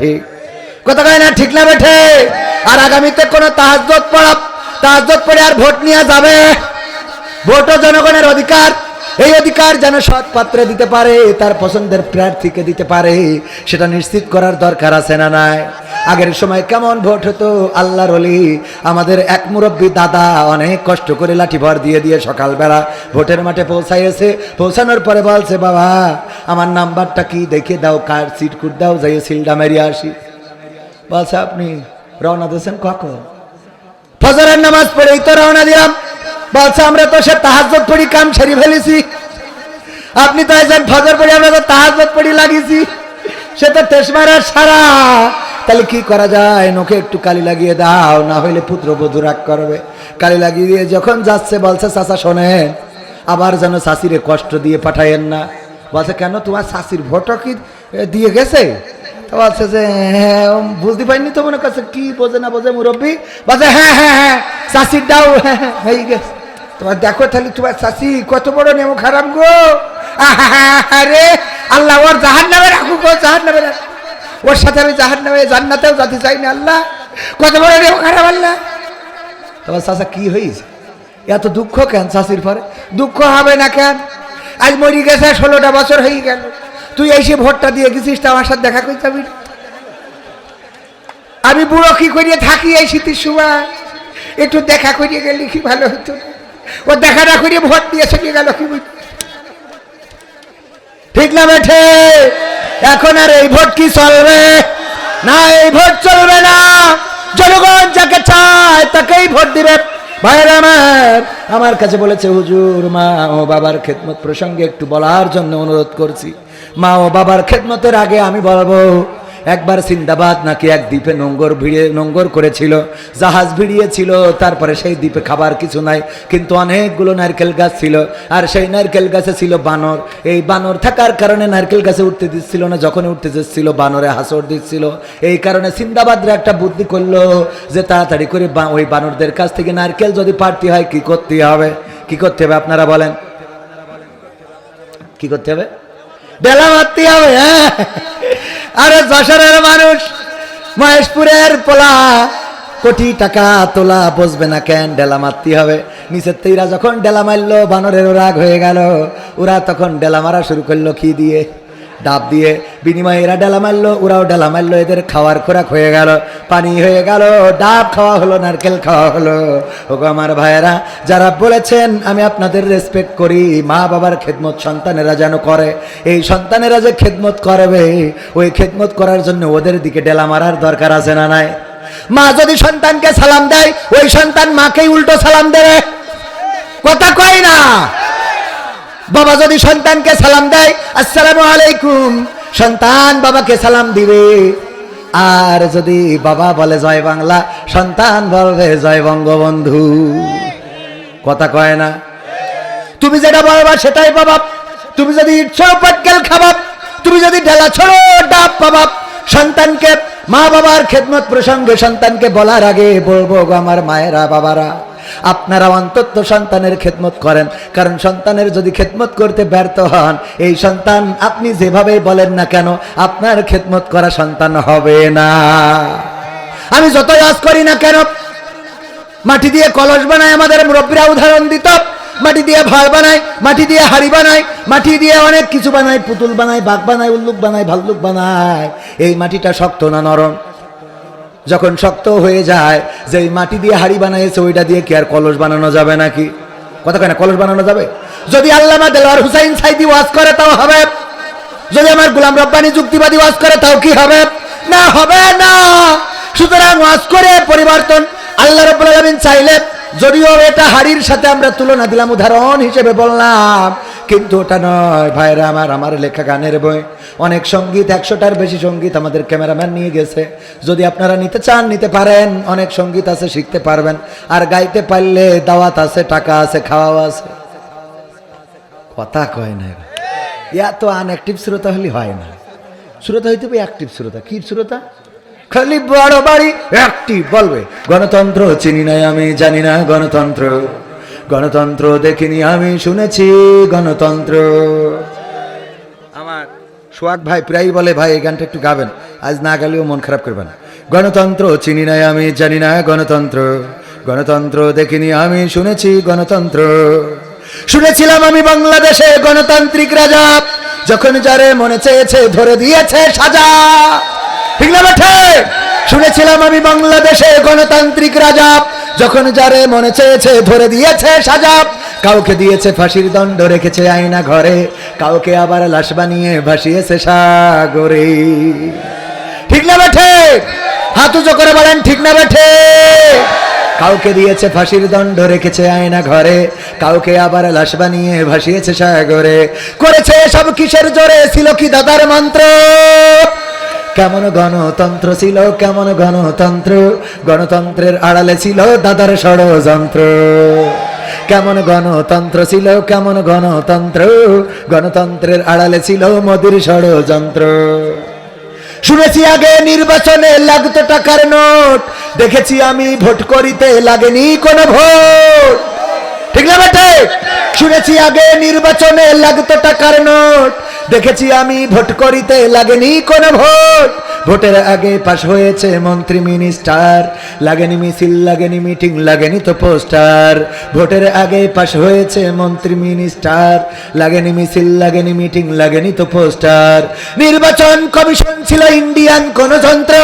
ঠিক? কথা কয় না ঠিক না বেঠে? আর আগামীতে কোনো তাহাজ্জুদ পড়ে আর ভোট নিয়ে যাবে? ভোটও জনগণের অধিকার। এই অধিকার যেন সৎ পাত্রে দিতে পারে, তার পছন্দের প্রার্থীকে দিতে পারে, সেটা নিশ্চিত করার দরকার আছে না নাই? আগের সময় কেমন ভোট হতো? আল্লাহর ওলি আমাদের এক মুরব্বী দাদা অনেক কষ্ট করে লাঠি ভর দিয়ে দিয়ে সকালবেলা ভোটের মাঠে পৌঁছাইয়েছে। পৌঁছানোর পরে বলছে, বাবা আমার নাম্বারটা কি দেখে দাও, কার সিট কুট দাও, যাই সিলটা মেরিয়ে আসি। বলছে আপনি রওনা দিয়েছেন কখন? ফজরের নামাজ পড়েই তো রওনা দিলাম। বলছে আমরা তো সে তাহাজ্জুদ পড়ি কাম সেরে ফেলেছি। আপনি তো এসেন ফজর পড়ি, আমরা তো তাহাজ্জুদ পড়ি লাগিয়েছি। সে তো তেসমারার সারা। তাহলে কি করা যায়? নোকে একটু কালি লাগিয়ে দাও, না হইলে পুত্রবধূ রাগ করবে। কালি লাগিয়ে দিয়ে যখন যাচ্ছে বলছে, চাচা শোনেন, আবার যেন শাশিরে কষ্ট দিয়ে পাঠাইয়েন না। বলছে কেন, তোমার শাশির ভোটও কি দিয়ে গেছে? বলছে যে হ্যাঁ, বুঝতে পারিনি তো, মনে করছে কি বোঝে না বোঝে মুরব্বী। বলছে হ্যাঁ হ্যাঁ হ্যাঁ শাশির দাও, হ্যাঁ হ্যাঁ হয়ে গেছে। তোমার দেখো তাহলে তোমার শাশি কত বড় নেমো খারাপ গো। আরে আল্লাহ ওর জাহান্নামে রাখুক, ও জাহান্নামে রাখুক, ওর সাথে আমি জাহান্নামে জান্নাতেও যেতে চাই না। আল্লাহ কত বড় নেমো খারাপ আল্লাহ। তোমার চাচা কি হয়েছে? এত দুঃখ কেন শাশির পরে? দুঃখ হবে না কেন? আজ মরি গেছে 16টা বছর হয়ে গেল, তুই এসে ভোটটা দিয়ে গেছিস, তা আমার সাথে দেখা করতে যাবি? আমি বুড়ো কি করিয়ে থাকি এই শীতের সময়, একটু দেখা করিয়ে গেলে কি ভালো হতো। ও দেখা না করিয়ে ভোট দিয়ে চলে গেল, কি ঠিক না বেঠে? এখন আর এই ভোট কি চলবে? না, এই ভোট চলবে না। জনগণ যাকে চায় তাকেই ভোট দিবে। ভাইরা আমার কাছে বলেছে, হুজুর মা ও বাবার খেদমত প্রসঙ্গে একটু বলার জন্য অনুরোধ করছি। মা ও বাবার খেদমতের আগে আমি বলবো, একবার সিন্দাবাদ নাকি এক দ্বীপে নোঙ্গর করেছিল, জাহাজ ভিড়িয়েছিল। তারপরে সেই দ্বীপে খাবার কিছু নাই, কিন্তু অনেকগুলো নারকেল গাছ ছিল, আর সেই নারকেল গাছে ছিল বানর। এই বানর থাকার কারণে নারকেল গাছে উঠতে দিচ্ছিল না, যখন উঠতে যাচ্ছিল বানরে হাসর দিচ্ছিল। এই কারণে সিন্দাবাদরা একটা বুদ্ধি করলো যে তাড়াতাড়ি করে ওই বানরদের কাছ থেকে নারকেল যদি পাড়তে হয় কি করতে হবে? কি করতে হবে আপনারা বলেন? কি করতে হবে? ডেলা মারতে হবে। হ্যাঁ, আরে যশোরের মানুষ, মহেশপুরের পোলা, কোটি টাকা তোলা, বসবে না কেন? ডেলা মারতে হবে। নিচের তেইরা যখন ডেলা মারলো, বানরের রাগ হয়ে গেল। ওরা তখন ডেলা মারা শুরু করলো কি দিয়ে? ডাব দিয়ে। বিনিময়ে এরা ডেলা মারলো, ওরাও ডেলা মারলো। এদের খাওয়ার খোরাক হয়ে গেল, পানি হয়ে গেল, ডাব খাওয়া হলো, নারকেল খাওয়া হলো। ওগো আমার ভাইয়েরা, যারা বলেছেন আমি আপনাদের রেসপেক্ট করি, মা বাবার খেদমত সন্তানেরা যেন করে, এই সন্তানেরা যে খেদমত করবে, ওই খেদমত করার জন্য ওদের দিকে ডেলা মারার দরকার আছে না নাই? মা যদি সন্তানকে সালাম দেয়, ওই সন্তান মাকেই উল্টো সালাম দেবে। কথা কয় না? বাবা যদি সন্তানকে সালাম দেয়, আসসালামু আলাইকুম, সন্তান বাবাকে সালাম দিবে। আর যদি বাবা বলে জয় বাংলা, সন্তান বলবে জয় বঙ্গবন্ধু। কথা কয় না? তুমি যেটা বলবা সেটাই বাবা। তুমি যদি ইচ্ছাও পাটকেল খাবা, তুমি যদি ঢেলা ছড়ো ডাব পাবা। সন্তানকে, মা বাবার খেদমত প্রসঙ্গে সন্তানকে বলার আগে বলবো, গো আমার মায়েরা বাবারা, আপনারা অন্তত সন্তানের খেদমত করেন। কারণ সন্তানের যদি খেদমত করতে ব্যর্থ হন, এই সন্তান আপনি যেভাবে বলেন না কেন, আপনার খেদমত করা সন্তান হবে না। আমি যতই আজ করি না কেন, মাটি দিয়ে কলস বানায় আমাদের মুরব্বীরা উদাহরণ দিত। মাটি দিয়ে ভাড় বানায়, মাটি দিয়ে হাড়ি বানায়, মাটি দিয়ে অনেক কিছু বানায়, পুতুল বানায়, বাঘ বানায়, উল্লুক বানায়, ভাল্লুক বানায়। এই মাটিটা শক্ত না নরম? যখন শক্ত হয়ে যায়, যে মাটি দিয়ে হাড়ি বানাইছে ওইটা দিয়ে কি আর কলস বানানো যাবে নাকি? কথা কয় না? কলস বানানো যাবে? যদি আল্লামা দেলোয়ার হুসাইন সাইদি ওয়াজ করে তাও হবে। যদি আমার গোলাম রব্বানী যুক্তিবাদী ওয়াজ করে তাও কি হবে? না, হবে না। সুতরাং ওয়াজ করে পরিবর্তন আল্লাহ রাব্বুল আলামিন চাইলে, যদিও এটা হাড়ির সাথে আমরা তুলনা দিলাম, উদাহরণ হিসেবে বললাম, কিন্তু ওটা নয় ভাইরা আমার লেখা গানের বই অনেক সঙ্গীত, 100টার বেশি সঙ্গীত আমাদের ক্যামেরাম্যান নিয়ে গেছে। যদি আপনারা নিতে চান নিতে পারেন, অনেক সঙ্গীত আছে, শিখতে পারবেন। আর গাইতে পারলে দাওয়াত আছে, টাকা আছে, খাওয়াও আছে। কথা কয় না? ইয়া তো আনঅ্যাক্টিভ শ্রোতা হলে হয় না, শ্রোতা হইতে হবে অ্যাক্টিভ শ্রোতা। কি শ্রোতা? খালি বড় বাড়ি অ্যাক্টিভ বলবে, গণতন্ত্র চিনি না আমি, জানি না গণতন্ত্র, গণতন্ত্র দেখিনি আমি, শুনেছি গণতন্ত্র। আমার সোহাগ ভাই প্রায়ই বলে, ভাই এই গানটা একটু গাবেন, আজ না গালেও মন খারাপ করবেন। গণতন্ত্র চিনি নাই আমি, জানি না গণতন্ত্র, গণতন্ত্র দেখিনি আমি, শুনেছি গণতন্ত্র। শুনেছিলাম আমি বাংলাদেশে গণতান্ত্রিক রাজা, যখন যারে মনে চেয়েছে ধরে দিয়েছে সাজা। ঠিক না বেঠে? শুনেছিলাম আমি বাংলাদেশে গণতান্ত্রিক রাজা, যখন যারে মনে চেয়েছে ধরে দিয়েছে সাজা। কাউকে দিয়েছে ফাঁসির দণ্ড, রেখেছে আয়না ঘরে, কাউকে আবার লাশ বানিয়ে ভাসিয়েছে সাগরে। ঠিক না বেঠে? হাত উঁচু করে বলেন ঠিক না বেঠে? কাউকে দিয়েছে ফাঁসির দণ্ড, রেখেছে আয়না ঘরে, কাউকে আবার লাশ বানিয়ে ভাসিয়েছে সাগরে। করেছে সব কিসের জোরে, ছিল কি দাদার মন্ত্র? কেমন গণতন্ত্র ছিল, কেমন গণতন্ত্র, গণতন্ত্রের আড়ালে ছিল দাদার ষড়যন্ত্র। কেমন গণতন্ত্র ছিল, কেমন গণতন্ত্র, গণতন্ত্রের আড়ালে ছিল মোদির ষড়যন্ত্র। শুনেছি আগে নির্বাচনে লাগতো টাকার নোট, দেখেছি আমি ভোট করিতে লাগেনি কোনো ভোট। ঠিক না বেটে? শুনেছি আগে নির্বাচনে লাগতো টাকার নোট, দেখেছি আমি ভোট করিতে লাগেনি কোনো ভোট। ভোটের আগে পাশ হয়েছে মন্ত্রী মিনিস্টার, লাগেনি মিছিল, লাগেনি মিটিং, লাগেনি তো পোস্টার। ভোটের আগে পাশ হয়েছে মন্ত্রী মিনিস্টার, লাগেনি মিছিল, লাগেনি মিটিং, লাগেনি তো পোস্টার। নির্বাচন কমিশন ছিল ইন্ডিয়ান কোন যন্ত্র।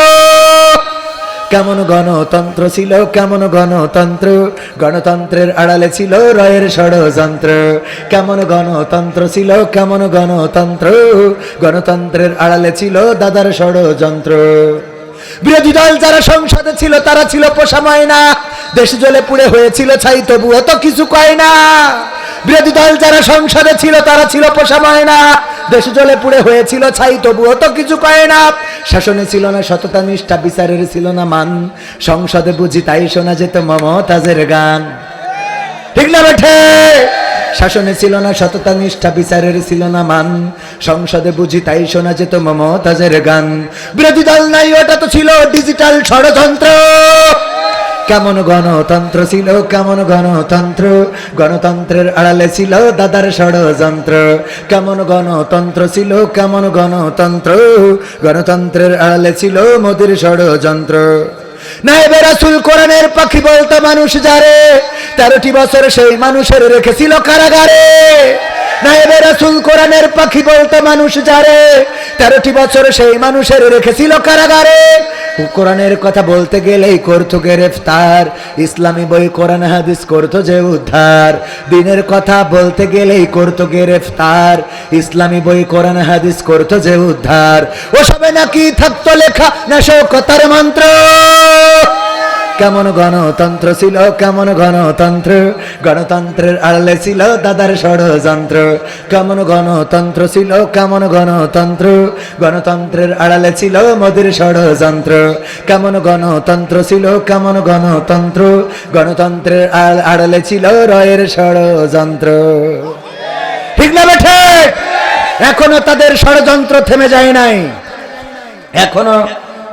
কেমন গণতন্ত্র ছিল, কেমন গণতন্ত্র, গণতন্ত্রের আড়ালে ছিল রয়ের ষড়যন্ত্র। কেমন গণতন্ত্র ছিল, কেমন গণতন্ত্র, গণতন্ত্রের আড়ালে ছিল দাদার ষড়যন্ত্র। বিরোধী দল যারা সংসদে ছিল তারা ছিল পোষা ময়না, দেশ জ্বলে পুড়ে হয়েছিল ছাই, তবুও তো কিছু কয় না। বিরোধী দল যারা সংসদে ছিল তারা ছিল পোষা ময়না, দেশ জ্বলে পুড়ে হয়েছিল ছাই, তবুও তো কিছু কয় না। শাসনে ছিল না সততা নিষ্ঠা, বিচারের ছিল না মান, সংসদে বুঝি তাই শোনা যেত মমতাজের গান। ঠিক না বেঠে? শাসনে ছিল না সততা নিষ্ঠা, বিচারের ছিল না মান, সংসদে বুঝি তাই শোনা যেত মমতাজের গান। বিরোধী দল নাই, ওটা তো ছিল ডিজিটাল ষড়যন্ত্র। কেমন গণতন্ত্র ছিল, কেমন গণতন্ত্র, গণতন্ত্রের আড়ালে ছিল দাদার ষড়যন্ত্র। কেমন গণতন্ত্র ছিল, কেমন গণতন্ত্র, গণতন্ত্রের আড়ালে ছিল মোদির ষড়যন্ত্র। নায়েবে রাসূল কোরআনের পাখি বলতো মানুষ যারে, 13টি বছর সেই মানুষের রেখেছিল কারাগারে। নায়েবে রাসূল কোরআনের পাখি বলতো মানুষ যারে, 13টি বছর সেই মানুষের রেখেছিল কারাগারে। কোরআনের কথা বলতে গেলেই করতো গ্রেফতার, ইসলামী বই কোরআন হাদিস করতো যে উদ্ধার। দিনের কথা বলতে গেলেই করতো গ্রেফতার, ইসলামী বই কোরআন হাদিস করতো যে উদ্ধার। ওসবে নাকি থাকতো লেখা নাশকতার মন্ত্র। কেমন গণতন্ত্র ছিল, কেমন গণতন্ত্র, গণতন্ত্রের আড়ালে ছিল দাদার ষড়যন্ত্র। কেমন গণতন্ত্র ছিল, কেমন গণতন্ত্র, গণতন্ত্রের আড়ালে ছিল মোদির ষড়যন্ত্র। কেমন গণতন্ত্র ছিল, কেমন গণতন্ত্র, গণতন্ত্রের আড়ালে ছিল রয়ের ষড়যন্ত্র। ঠিক না বেঠে? এখনো তাদের ষড়যন্ত্র থেমে যায় নাই, এখনো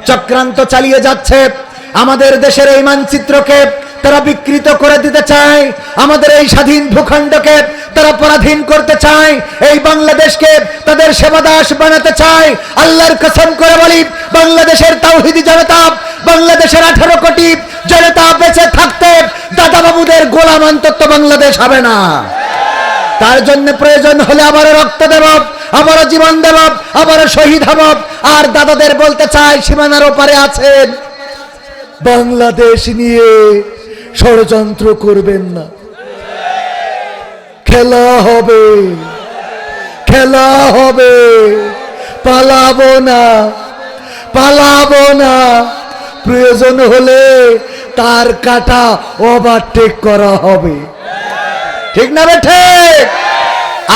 চক্রান্ত চালিয়ে যাচ্ছে। আমাদের দেশের এই মানচিত্রকে তারা বিকৃত করে দিতে চায়, আমাদের এই স্বাধীন ভূখণ্ডকে তারা পরাধীন করতে চায়, এই বাংলাদেশকে তাদের সেবাদাস বানাতে চায়। আল্লাহর কসম করে বলি, বাংলাদেশের তাওহীদি জনতা, বাংলাদেশের 18 কোটি জনতা বেঁচে থাকতে দাদাবাবুদের গোলাম অন্তত বাংলাদেশ হবে না। তার জন্য প্রয়োজন হলে আবারও রক্ত দেব, আবারও জীবন দেব, আবারও শহীদ হব। আর দাদাদের বলতে চাই, সীমানার ওপারে আছেন, বাংলাদেশ নিয়ে ষড়যন্ত্র করবেন না। খেলা হবে, খেলা হবে, পালাবো না, পালাবো না। প্রয়োজন হলে তার কাটা ওভারটেক করা হবে। ঠিক না বেঠে?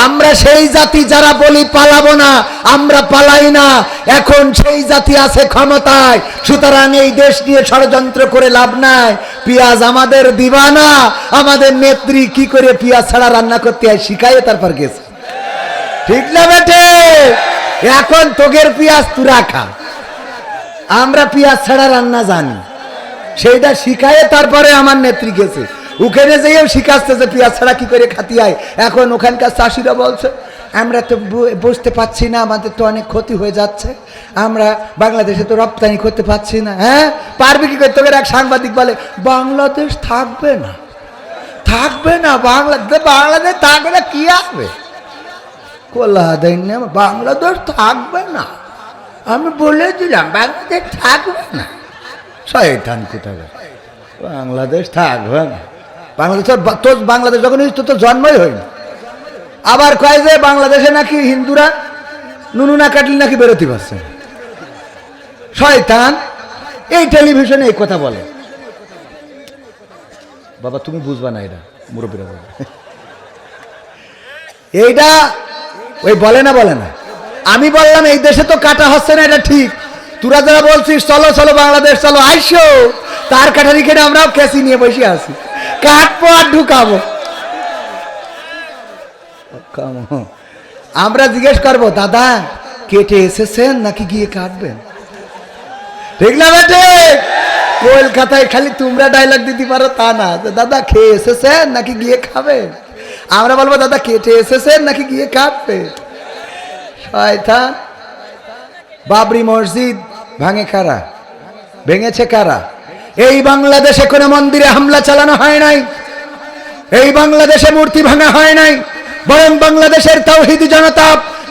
আমরা সেই জাতি যারা বলি পালাবো না, আমরা পালাই না। এখন সেই জাতি আছে ক্ষমতায়, সুতরাং এই দেশ নিয়ে ষড়যন্ত্র করে লাভ নাই। পেঁয়াজ আমাদের দিবা না, আমাদের নেত্রী কি করে পেঁয়াজ ছাড়া রান্না করতে হয় শিখায় তারপর গেছে। ঠিক না বেটে? এখন তোগের পেঁয়াজ তুরা খা, আমরা পেঁয়াজ ছাড়া রান্না জানি, সেইটা শিখায় তারপরে আমার নেত্রী গেছে। ওখানে যেও শিখাচ্ছে যে পেঁয়াজ ছাড়া কি করে খাতি হয়। এখন ওখানকার চাষিরা বলছে আমরা তো বুঝতে পারছি না, আমাদের তো অনেক ক্ষতি হয়ে যাচ্ছে, আমরা বাংলাদেশে তো রপ্তানি করতে পারছি না। হ্যাঁ, পারবে কি করতে? এক সাংবাদিক বলে বাংলাদেশ থাকবে না, থাকবে না, বাংলাদেশ থাকবে না, কি আসবে? কোলা দেন, বাংলাদেশ থাকবে না, আমি বলে দিলাম বাংলাদেশ থাকবে না। শয়তান কোথাকার, বাংলাদেশ থাকবে না। বাংলাদেশ যখন তো জন্মই হয়নি। আবার কয় যে বাংলাদেশে নাকি হিন্দুরা নুনু না কাটলে নাকি বেরোতে পারছে। শয়তান এই টেলিভিশনে এই কথা বলে। বাবা তুমি বুঝবা না, এটা মুরব্বীরা বলে, এইটা ওই বলে না, বলে না। আমি বললাম এই দেশে তো কাটা হচ্ছে না, এটা ঠিক। তোরা যারা বলছিস চলো চলো বাংলাদেশ চলো, আইসো, তার কাটারি কেটে আমরাও কেসি নিয়ে বসে আছি, কাটবো আর ঢুকাবো। আমরা জিজ্ঞেস করবো দাদা কেটে এসেছেন নাকি গিয়ে কাটবেন? ঠিক না বেটে? কলকাতায় খালি তোমরা ডায়লগ দিতে পারো তা না, দাদা খেয়ে এসেছেন নাকি গিয়ে খাবেন? আমরা বলবো দাদা কেটে এসেছেন নাকি গিয়ে কাটবে। শয়তান। বাবরি মসজিদ ভাঙে কারা? ভেঙেছে কারা? এই বাংলাদেশে কোনো মন্দিরে হামলা চালানো হয় নাই, এই বাংলাদেশে মূর্তি ভাঙা হয় নাই, বরং বাংলাদেশের তাওহীদি জনতা,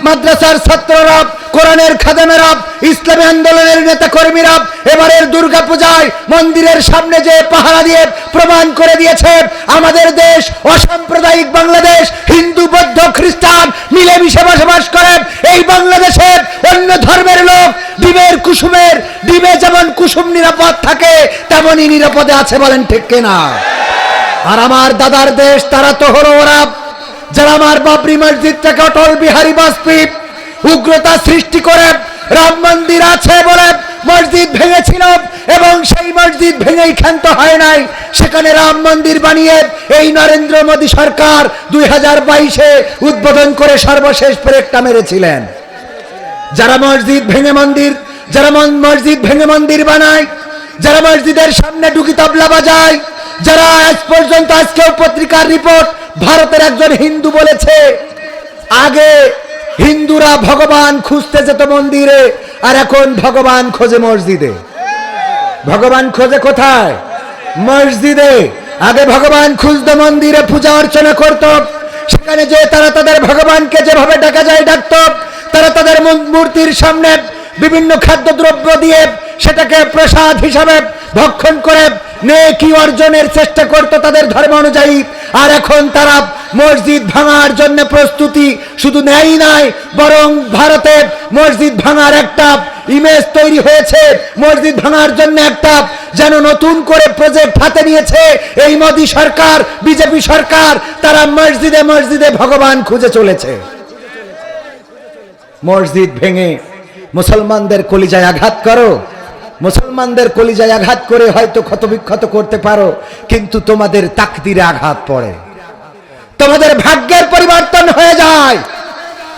মাদ্রাসার ছাত্ররা, কোরআনের খাদেমেরা, ইসলামী আন্দোলনের নেতা কর্মীরা এবারের দুর্গা পূজায় মন্দিরের সামনে যে পাহারা দিয়ে প্রমাণ করে দিয়েছে আমাদের দেশ অসাম্প্রদায়িক বাংলাদেশ। হিন্দু বৌদ্ধ খ্রিস্টান মিলেমিশে বসবাস করে এই বাংলাদেশের অন্য ধর্মের লোক ডিমের কুসুমের ডিমে যেমন কুসুম নিরাপদ থাকে তেমনই নিরাপদে আছে, বলেন ঠিক কিনা? আর আমার দাদার দেশ তারা তো হলো ওরা যারা আমার বাবরি মসজিদটাকে অটল বিহারী বাজপেয়ী উগ্রতা সৃষ্টি করে রাম মন্দির আছে বলে মসজিদ ভেঙেছিল, এবং সেই মসজিদ ভেঙেই ক্ষান্ত হয় নাই, সেখানে রাম মন্দির বানিয়ে এই নরেন্দ্র মোদী সরকার 2022-এ উদ্বোধন করে সর্বশেষ ব্রেকটা মেরেছিলেন। যারা মসজিদ ভেঙে মন্দির বানায়, যারা মসজিদের সামনে ডুকি তবলা বাজায়, যারা আজ পর্যন্ত, আজকেও পত্রিকার রিপোর্ট, ভারতের একজন হিন্দু বলেছে আগে হিন্দুরা ভগবান খুঁজতে যেত মন্দিরে, আর এখন ভগবান খোঁজে মসজিদে। ভগবান খোঁজে কোথায়? মসজিদে। আগে ভগবান খুঁজতো মন্দিরে, পূজা অর্চনা করত, সেখানে যে তারা তাদের ভগবানকে যেভাবে ডাকা যায় ডাকত, তারা তাদের মূর্তির সামনে বিভিন্ন খাদ্যদ্রব্য দিয়ে সেটাকে প্রসাদ হিসাবে ভক্ষণ করে নেকি অর্জনের চেষ্টা করত তাদের ধর্ম অনুযায়ী। আর এখন তারা মসজিদ ভাঙার জন্য প্রস্তুতি শুধু নেয় নাই, বরং ভারতে মসজিদ ভাঙার একটা ইমেজ তৈরি হয়েছে, মসজিদ ভাঙার জন্য একটা যেন নতুন করে প্রজেক্ট হাতে নিয়েছে এই মোদী সরকার, বিজেপি সরকার। তারা মসজিদে মসজিদে ভগবান খুঁজে চলেছে। মসজিদ ভেঙে মুসলমানদের কলিজায় আঘাত করো, মুসলমানদের কলিজায় আঘাত করে হয়তো ক্ষতবিক্ষত করতে পারো, কিন্তু তোমাদের তাকদিরে আঘাত পড়ে, তোমাদের ভাগ্যের পরিবর্তন হয়ে যায়।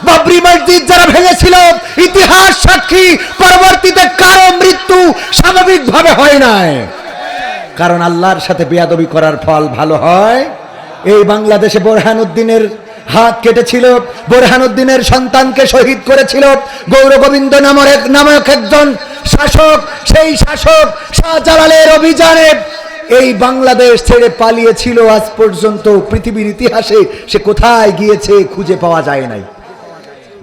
বাবরি মসজিদ যারা ভেঙেছিল ইতিহাস সাক্ষী, পরবর্তীতে কারো মৃত্যু স্বাভাবিকভাবে হয় নাই, কারণ আল্লাহর সাথে বেয়াদবি করার ফল ভালো হয়। এই বাংলাদেশে বোরহানউদ্দিনের হাত কেটেছিল, বোরহানউদ্দিনের সন্তানকে শহীদ করেছিল গৌর গোবিন্দ নামক একজন শাসক। সেই শাসক শাহজালালের অভিযানে এই বাংলাদেশ ছেড়ে পালিয়েছিল। আজ পর্যন্ত পৃথিবীর ইতিহাসে সে কোথায় গিয়েছে খুঁজে পাওয়া যায় নাই।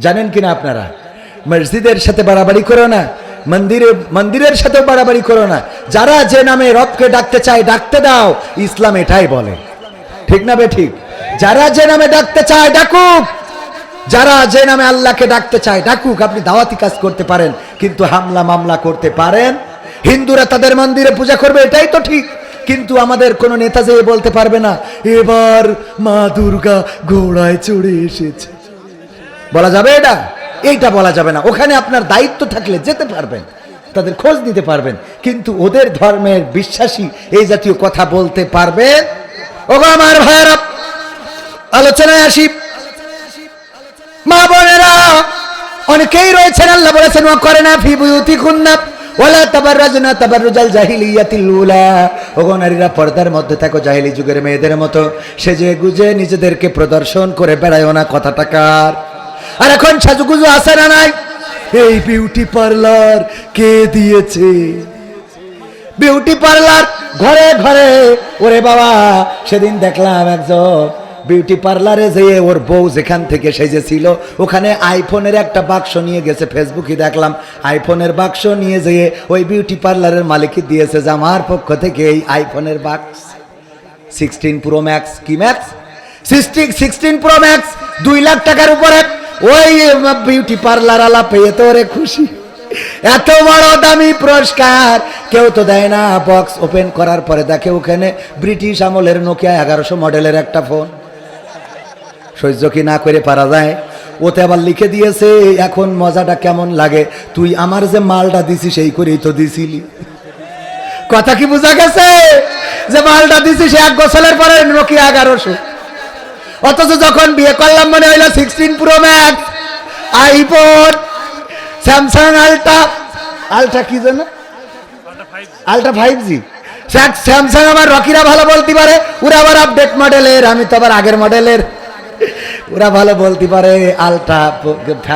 জানেন কিনা আপনারা? মসজিদের সাথে বাড়াবাড়ি করো না, মন্দিরের সাথে বাড়াবাড়ি করো না। যারা যে নামে রবকে ডাকতে চায় ডাকতে দাও, ইসলাম এটাই বলে। ঠিক না বে ঠিক? যারা যে নামে ডাকতে চায় ডাকুক, যারা যে নামে আল্লাহকে ডাকতে চায় ডাকুক। আপনি দাওয়াতি কাজ করতে পারেন, কিন্তু হামলা মামলা করতে পারেন। হিন্দুরা তাদের মন্দিরে পূজা করবে, এটাই তো ঠিক, কিন্তু আমাদের কোন নেতা যে বলতে পারবে না এবার মা দুর্গা ঘোড়ায় চড়ে এসেছে। বলা যাবে এটা? এইটা বলা যাবে না। ওখানে আপনার দায়িত্ব থাকলে যেতে পারবেন, তাদের খোঁজ নিতে পারবেন, কিন্তু ওদের ধর্মের বিশ্বাসী এই জাতীয় কথা বলতে পারবেন? ওগো আমার ভাইয়েরা, আলোচনায় আসি। মা বোনেরা অনেকেই রয়েছেন, আল্লাহ বলেছেন ওয়া করনা ফি বুয়ুতিকুন্না ওয়ালা তাবাররাজনা তাবাররুজাল জাহিলিয়াতিল উলা। ওগো নারীরা, পর্দার মধ্যে থাকো, জাহেলি যুগের মেয়েদের মতো সেজে গুজে নিজেদেরকে প্রদর্শন করে বেড়ায়ও না। কথাটা কার? আর এখন সাজুগুজু আছে না নাই? এই বিউটি পার্লার কে দিয়েছে? বিউটি পার্লার ঘরে ঘরে। ওরে বাবা, সেদিন দেখলাম একজন বিউটি পার্লারে যেয়ে ওর বউ যেখান থেকে সেজেছিল ওখানে আইফোনের একটা বাক্স নিয়ে গেছে। ফেসবুকে দেখলাম আইফোনের বাক্স নিয়ে যেয়ে ওই বিউটি পার্লারের মালিকই দিয়েছে যে আমার পক্ষ থেকে এই আইফোনের বাক্স 16 প্রো ম্যাক্স। কি ম্যাক্স? 16 প্রো ম্যাক্স, 2 লাখ টাকার উপরে। ওই বিউটি পার্লার আলা পেয়ে তো ওরে খুশি। এত বড় দামি পুরস্কার কেউ তো দেয় না। বক্স ওপেন করার পরে দেখে ওখানে ব্রিটিশ আমলের নোকিয়া 1100 মডেলের একটা ফোন। সহ্য কি না করে পারা যায়? ওতে আবার লিখে দিয়েছে এখন মজাটা কেমন লাগে, তুই আমার যে মালটা দিছিস সেই করেই তো দিছিলি। কথা কি বোঝা গেছে? যে মালটা দিছিস 1 বছরের পরে নোকিয়া 1100, অথচ যখন বিয়ে করলাম মনে হইলো 16 pro max, iPhone, Samsung ultra কি জানো, আলট্রা 5G। স্যামসাং আমার রকিরা ভালো বলতে পারে, ওরা আবার আপডেট মডেলের, আমি তো আবার আগের মডেলের। ওরা ভালো বলতে পারে আলট্রা